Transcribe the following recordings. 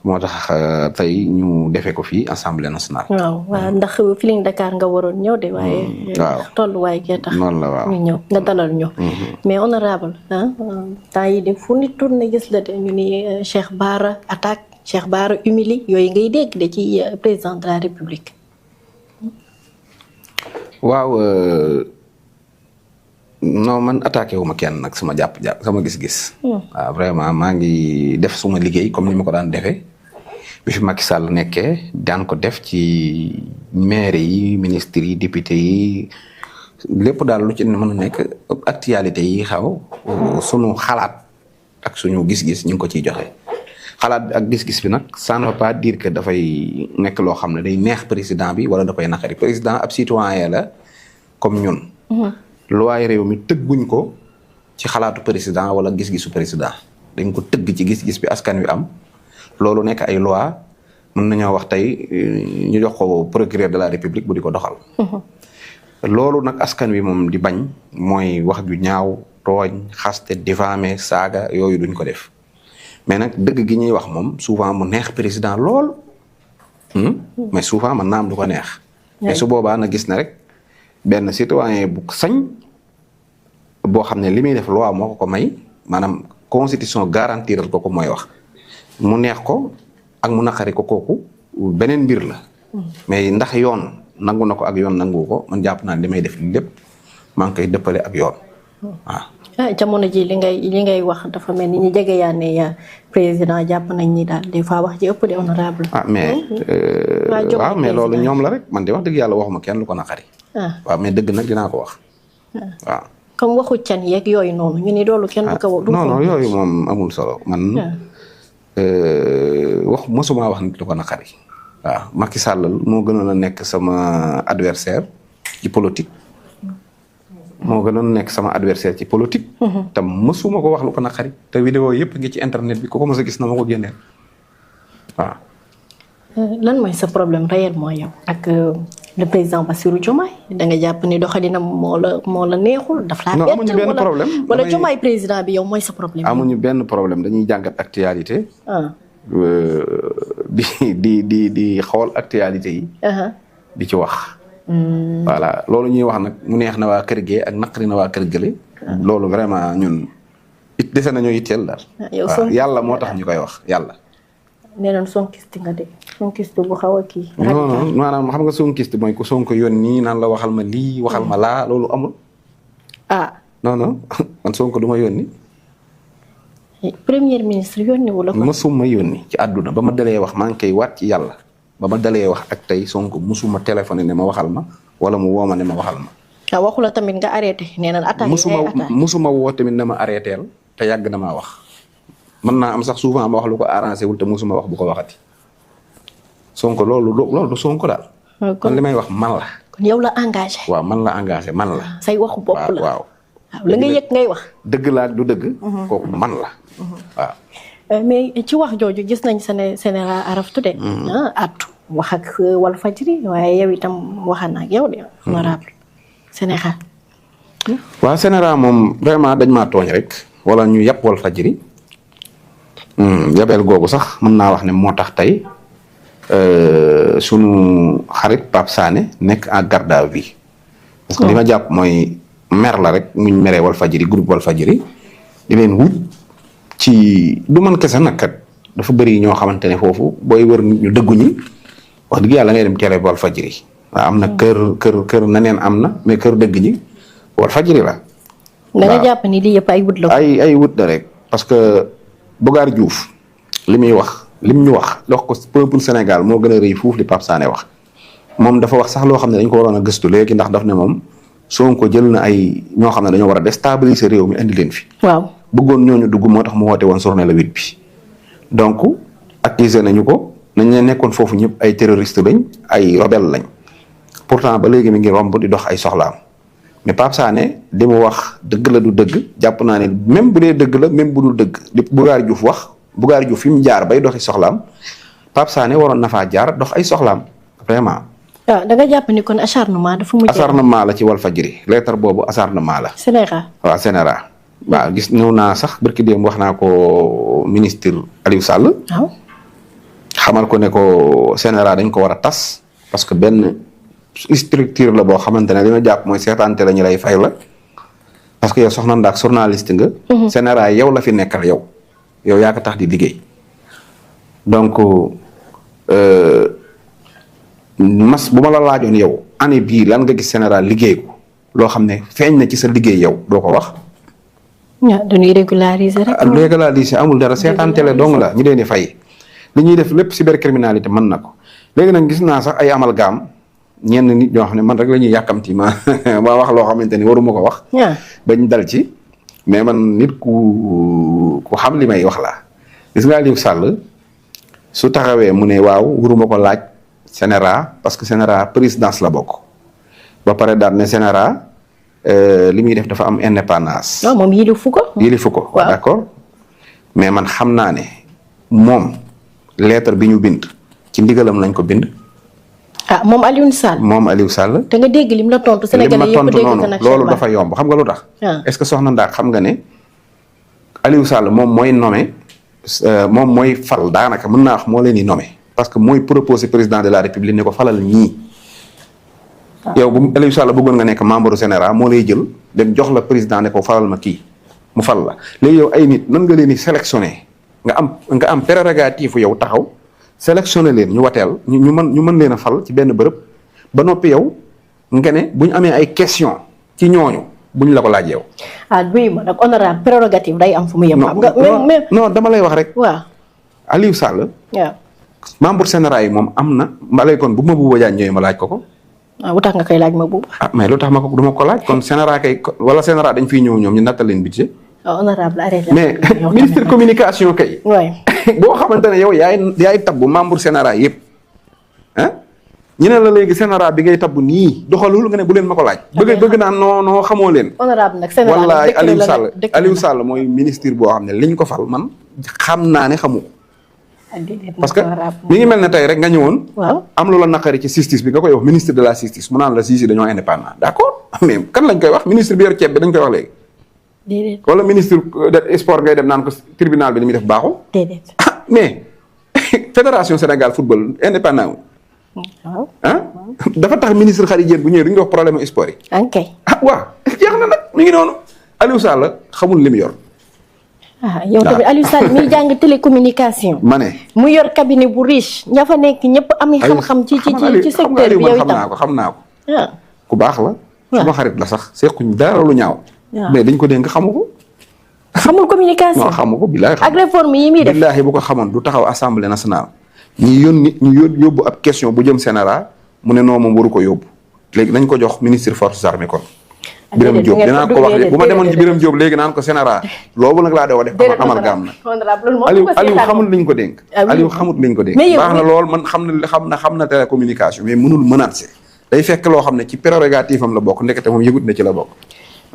moo tax tey ñu defee ko fii assemblée nationale. waaw ndax Feeling Dakar nga waroon ñëw de waaye. waaw tolluwaay gee tax. noonu la waaw ñu ñëw nga dalal ñu. mais honorable temps yi de fu nit tourné gis la de ñu ni Cheikh Bara attaque Cheikh Bara humili yooyu ngay dégg de ci président de la République. waaw non man attaqué wu ma kenn nag sama jàpp sama gis-gis. waaw vraiment maa ngi def suma liggéey comme ni ma ko daan defee. bi fi Macky Sall nekkee daan ko def ci maire yi ministres yi député yi lépp daal lu ci mën a nekk actualité yi xaw sunu xalaat ak suñu gis-gis ñu ngi ko ciy joxe. xalaat bi ak gis-gis bi nag ça ne veut pas dire que dafay nekk loo xam ne day neex président bi wala dafay naqari président ab citoyen la comme ñun. loi réew mi tëgguñ ko ci xalaatu président wala gis-gisu président dañ ko tëgg ci gis-gis bi askan wi am. loolu nekk ay loi mën nañoo wax tey ñu jox ko procureur de la république bu di ko doxal. loolu nag askan wi moom di bañ mooy wax ju ñaaw tooñ xaste diffamé saaga yooyu duñ ko def mais nag dëgg gi ñuy wax moom souvent mu neex président lool. mais souvent man naam du ko neex. mais su boobaa na gis na rek benn citoyen bu sañ boo xam ne li muy def loi moo ko may maanaam constitution garantiral ko mooy wax. mu neex ko ak mu naqari ko kooku beneen mbir la. mais ndax yoon nangu na ko ak yoon nangu ko man jàpp naa li may def lépp maa ngi koy dëppale ak yoon waaw. jamono ji li ngay wax dafa mel ni ñu jege yaa ne président jàpp nañ ni daal des fois wax ji ëpp de honorable. mais waaw mais loolu ñoom la rek man de wax dëgg yàlla waxuma kenn lu ko naqari. waaw mais dëgg nag dinaa ko wax waaw. comme waxu can yeeg yooyu noonu ñu ni loolu kenn du ko. non yooyu moom amul solo man. wax mosuma wax nit lu ko naqari waaw Macky Sall moo gënoon a nekk sama adversaire ci politique moo gënoon a nekk sama adversaire ci politique te mosuma ko wax lu ko naqari te vidéo yëpp ngi ci internet bi ku ko mos a gis na ma ko génneel waaw. lan mooy sa problème réellement yow ak le président Bassirou Diomaye da nga jàpp ni doxalinam moo la neexul. daf laa bett amuñu benn problème wala Diomaye président bi yow mooy sa problème. amuñu benn problème dañuy jàngat actualité. di xool actualité yi. di ci wax. voilà loolu ñuy wax nag mu neex na waa kër gee ak naqari na waa kër gële. loolu vraiment ñun it dese nañoo yitteel daal. waaw yàlla moo tax ñu koy wax yàlla. nee nañ sonkiste nga de sonkiste bu xaw a kii. non maanaam xam nga sonkiste mooy ku Sonko yónni naan la waxal ma lii waxal ma laa loolu amul. non man Sonko du ma yónni. premier ministre yónni wala ko. mësuma yónni ci àdduna ba ma dalee wax maa ngi koy waat ci yàlla ba ma dalee wax ak tey Sonko mësuma téléphoné ne ma waxal ma wala mu woo ma ne ma waxal ma. waxu la tamit nga arrêté nee nañ attaque mësuma woo tamit ne ma arrêteel te yàgg na maa wax. mën naa am sax souvent ma wax lu ko arrangé wul te musuma wax bu ko waxati Sonko loolu du Sonko daal. kon li may wax man la. kon yow la engagé. waaw man la engagé man la. say waxu bopp la waaw. la nga yëg ngay wax. dëgg la ak du dëgg. kooku man la. waaw. mais ci wax jooju gis nañ Sénégal araftu de. attu wax ak Walfadjri waaye yow itam waxaan ak yow de. honorable Sénégal. waaw Sénégal moom vraiment dañ maa tooñ rek. wala ñu yàpp Walfadjri. yabeel googu sax mën naa wax ne moo tax tey sunu xarit Pape Sané nekk en garde à vue parce que li ma jàpp mooy mer la rek muñ meree Walfadjri groupe Walfadjri di leen wut ci du man kese nag kat dafa bëri ñoo xamante ne foofu booy wër ñu dëggu ñi wax dëgg yàlla ngay dem télé Walfadjri waaw am na kër na neen am na mais kër dëgg ñi Walfadjri la. da nga jàpp ni lii yëpp ay wut la. ay wut la rek parce que. Bogar Diouf li muy wax lim ñu wax ko peuple Sénégal moo gën a rëy fuuf li Pape Sané wax moom dafa wax sax loo xam ne dañ ko waroon a gëstu léegi ndax daf ne moom Sonko jël na ay ñoo xam ne dañoo war a déstabiliser réew mi indi leen fi. waaw bëggoon ñooñu dugg moo tax mu woote woon journée le 8 bi. donc accusé nañu ko nañ ne nekkoon foofu ñëpp ay terroriste lañ ay rebelle lañ pourtant ba léegi mi ngi romb di dox ay soxlaam. mais Pape Sané li mu wax dëgg la du dëgg jàpp naa ne même bu dee dëgg la même bu dul dëgg li Bogar Diouf wax Bogar Diouf fi mu jaar bay doxi soxlaam Pape Sané waroon na faa jaar dox ay soxlaam vraiment. waaw da nga jàpp ni kon acharnement dafa mujj. acharnement la ci Walfadjri lettre boobu acharnement la. Sénégal waaw Sénégal. waaw gis ñëw naa sax barki démb wax naa ko ministre Aliou Sall. waaw. xamal ko ne ko CNRA dañ ko war a tas parce que benn structure la boo xamante ne li ma jàpp mooy seetaante la ñu lay fay la parce que yow soxna Ndaak journaliste nga. CNRA yow la fi nekkal yow yaa ko tax di liggéey donc mas bu ma la laajoon yow année bii lan nga gis CNRA liggéey ko loo xam ne feeñ na ci sa liggéey yow doo ko wax. waaw dañuy régulariser rek. régulariser amul dara seetaante la dong la ñu leen di fay. li ñuy def lépp cybercriminalité mën na ko léegi nag gis naa sax ay amalgame ñenn nit ñoo xam ne man rek la ñuy yàkkamti ma wax loo xamante ni waruma ko wax. bañ dal ci mais man nit ku xam li may wax laa. gis nga Aliou Sall su taxawee mu ne waaw waruma ko laaj CNRA parce que CNRA présidence la bokk ba pare daal ne CNRA li muy def dafa am indépendance. waaw moom yilifu ko. yilifu ko waaw d'accord mais man xam naa ne moom. lettre bi ñu bind ci ndigalam lañ ko bind. moom Aliou Sall. moom Aliou Sall. te nga dégg lim la tontu Sénégalais yëpp dégg ko nag loolu dafa yomb xam nga lu tax. est-ce que soxna Ndaak xam nga ne Aliou Sall moom mooy nommé moom mooy fal daanaka mën naa wax moo leen di nommé parce que mooy proposé président de la république ne ko falal ñii. yow bu Aliou Sall bëggoon nga nekk membre du CNRA moo lay jël dem jox la président ne ko falal ma kii mu fal la léegi yow ay nit nan nga leen di sélectionné. nga am prérogative yow taxaw sélectionné leen ñu wateel ñu mën leen a fal ci benn bërëb ba noppi yow nga ne bu ñu amee ay question ci ñooñu buñ la ko laaj yow. duy ma nag honorable prérogative day am fu mu yem. xam nga non dama lay wax rek. waaw Aliou Sall. waaw membre CNRA yi moom am na mbaa kon bu ma Buuba Jaañ ñëwee ma laaj ko ko. lu tax nga koy laaj ma Buuba. mais lu tax ma ko du ma ko laaj kon CNRA kay wala CNRA dañ fiy ñëw ñoom ñu nattal leen budget. honorable arrêté mais ministre communication kay. waay boo xamante ne yow yaay tabbu membre CNRA yëpp ñu ne la léegi CNRA bi ngay tabbu nii doxalul nga ne bu leen ma ko laaj. bëgg naan non xamoo leen. honorable nag CNRA wallaay Aliou Sall mooy ministre boo xam ne liñ ko fal man xam naa ne xamu ko. parce que mi ngi mel ne tey rek nga ñëwoon. waaw am lu la naqari ci justice bi nga koy wax ministre de la justice mu naan la juge dañoo indépendant d'accord mais kan lañ koy wax ministre bi yor ceeb bi dañ koy wax léegi. déedéet wala ministre de sport ngay dem naan ko tribunal bi ni muy def baaxul. déedéet mais fédération Sénégal football indépendant waaw dafa tax ministre Khady Diène bu ñëwee du ñu wax problème sport yi. ok waaw jeex na nag mi ngi noonu Aliou Sall xamul li mu yor. yow tamit Aliou Sall miy jàng télécommunication. ma ne. mu yor cabinet bu riche ña fa nekk ñëpp am xam-xam ci secteur bi yow itam xam naa ko. ku baax la. waaw sama xarit la sax sequñ dara lu ñaaw. mais dañ ko dénk xamu ko. xamul communication non xamu ko billahi. ak réforme yi muy def billahi bu ko xamoon du taxaw assemblée nationale. ñu yóbbu ab question bu jëm CNRA mu ne non moom waru ko yóbbu léegi nañ ko jox ministre forces armées kon. Birame Diop dinaa ko wax bu ma demoon ci Birame Diop léegi naan ko CNRA loolu nag laa doon def. amalgame nag Aliou xamul liñ ko dénk. Aliou xamul liñ ko dénk. baax na lool man xam na télécommunication mais mënul menacer day fekk loo xam ne ci prérogative am la bokk ndekete moom yëgut na ci la bokk.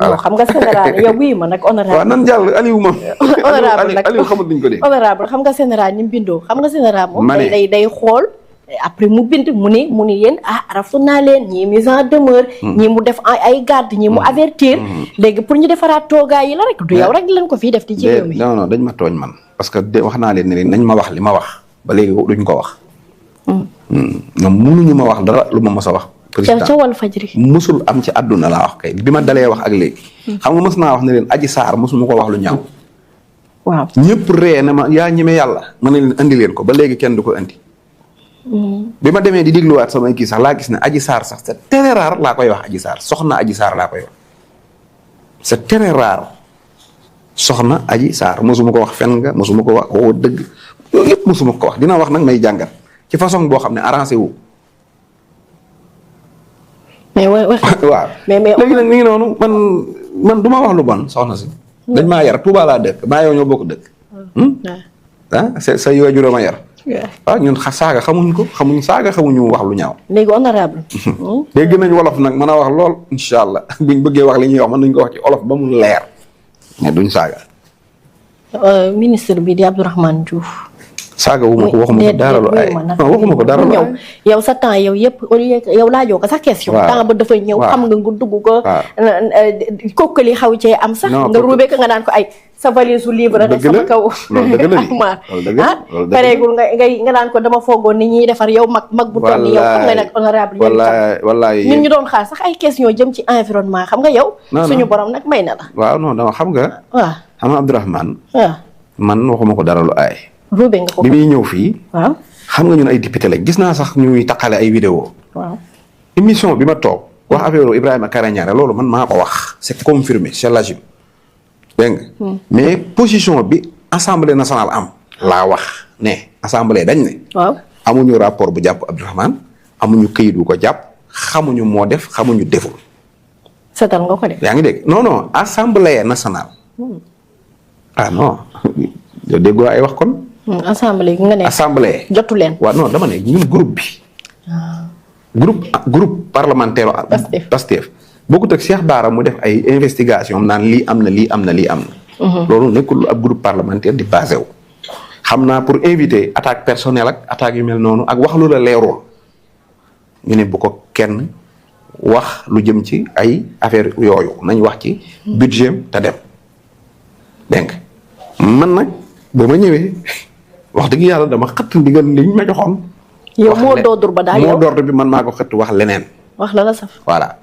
voilà xam nga CNRA yow bii ma nag honorable. waaw nan jàll Aliou moom. honorable nag Aliou xamul liñ ko dénk. honorable xam nga CNRA ni mu bindoo xam nga CNRA moom. ma ne day xool. après mu bind mu ni yéen rafu naa leen ñii mise en demeure. ñii mu def ay garde ñii mu avertir. léegi pour ñu defaraat toogaay yi la rek du yow rek leen ko fii def ci réew mi. non dañ ma tooñ man parce que wax naa leen ne leen nañ ma wax li ma wax ba léegi duñ ko wax. ñoom mënuñu ma wax dara lu ma mës a wax. président ca Walfadjri musul am ci àdduna laa wax kay bi ma dalee wax ak léegi. xam nga mës naa wax ne leen Adji Sarr mosuma ko wax lu ñaaw. waaw ñëpp ree ne ma yaa ñeme yàlla ma ne leen andi leen ko ba léegi kenn du ko andi. bi ma demee di dégluwaat samay kii sax laa gis ne Adji Sarr sax c'est très rare laa koy wax Adji Sarr soxna Adji Sarr laa koy wax. c'est très rare soxna Adji Sarr mosuma ko wax fen nga mosuma ko wax waxoo dëgg yooyu yëpp mosuma ko wax dina wax nag may jàngat ci façon boo xam ne arrangé wu. mais waaw léegi nag mi ngi noonu man du ma wax lu bon soxna si. dañ maa yar Touba laa dëkk maa yow ñoo bokk dëkk. sa waajur ma yar. waaw ñun saaga xamuñ ko xamuñu wax lu ñaaw. léegi honorable. dégg nañ wolof nag mën a wax lool incha allah buñ bëggee wax li ñuy wax mën nañ ko wax ci olof ba mu leer mais duñ saaga. ministre bi di Abdourahmane Diouf. saaga wu ma ko waxuma ko dara lu ay non waxuma ko dara lu ñëw yow sa temps yow yëpp au lieu yow laajoo ko sax question. temps ba dafay ñëw xam nga nga dugg ko. kokkali xaw cee am sax. nga ruubee ko nga naan ko ay sa valise su livre rek sama kaw. loolu dëgg la pareegul nga naan ko dama foogoon ni ñuy defar yow mag bu toll nii yow xam nga nag honorable wallaay ñun ñu doon xaar sax ay question jëm ci environnement xam nga yow. suñu borom nag may na la. waaw non dama xam nga. waaw xam nga Abdourahmane. waaw man waxuma ko dara lu aay. ruube nga ko bi muy ñëw fii. waaw xam nga ñun ay député lañ gis naa sax ñuy taqale ay vidéo. waaw émission bi ma toog wax affaire Ibrahima Karañare loolu man maa ko wax. c'est confirmé c'est légitime dégg nga. mais position bi assemblée nationale am. laa wax ne assemblée dañ ne. waaw amuñu rapport bu jàpp Abdourahmane amuñu këyit bu ko jàpp xamuñu moo def xamuñu deful. seetal nga ko de. yaa ngi dégg non assemblée nationale. ah non déggoo ay wax kon. assemblée nga ne. assemblée jotu leen. waaw non dama ne ñun groupe bi. groupe parlementaire. Pastef bokkut ak Cheikh Bara mu def ay investigation naan lii am na lii am na lii am na. loolu nekkul ab groupe parlementaire di basé wu. xam naa pour éviter attaque personnelle ak attaque yu mel noonu ak wax lu la leerul ñu ne bu ko kenn wax lu jëm ci ay affaire yooyu nañ wax ci budget te dem dégg nga man nag ba ma ñëwee wax dëgg yàlla dama xëtt ndigal liñ ma joxoon. yow moo doodul ba daal yow moo doodul bi man maa ko xëtt wax leneen. wax la saf. voilà.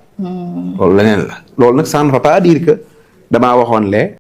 loolu leneen la loolu nag ça ne veut pas dire que damaa waxoon lee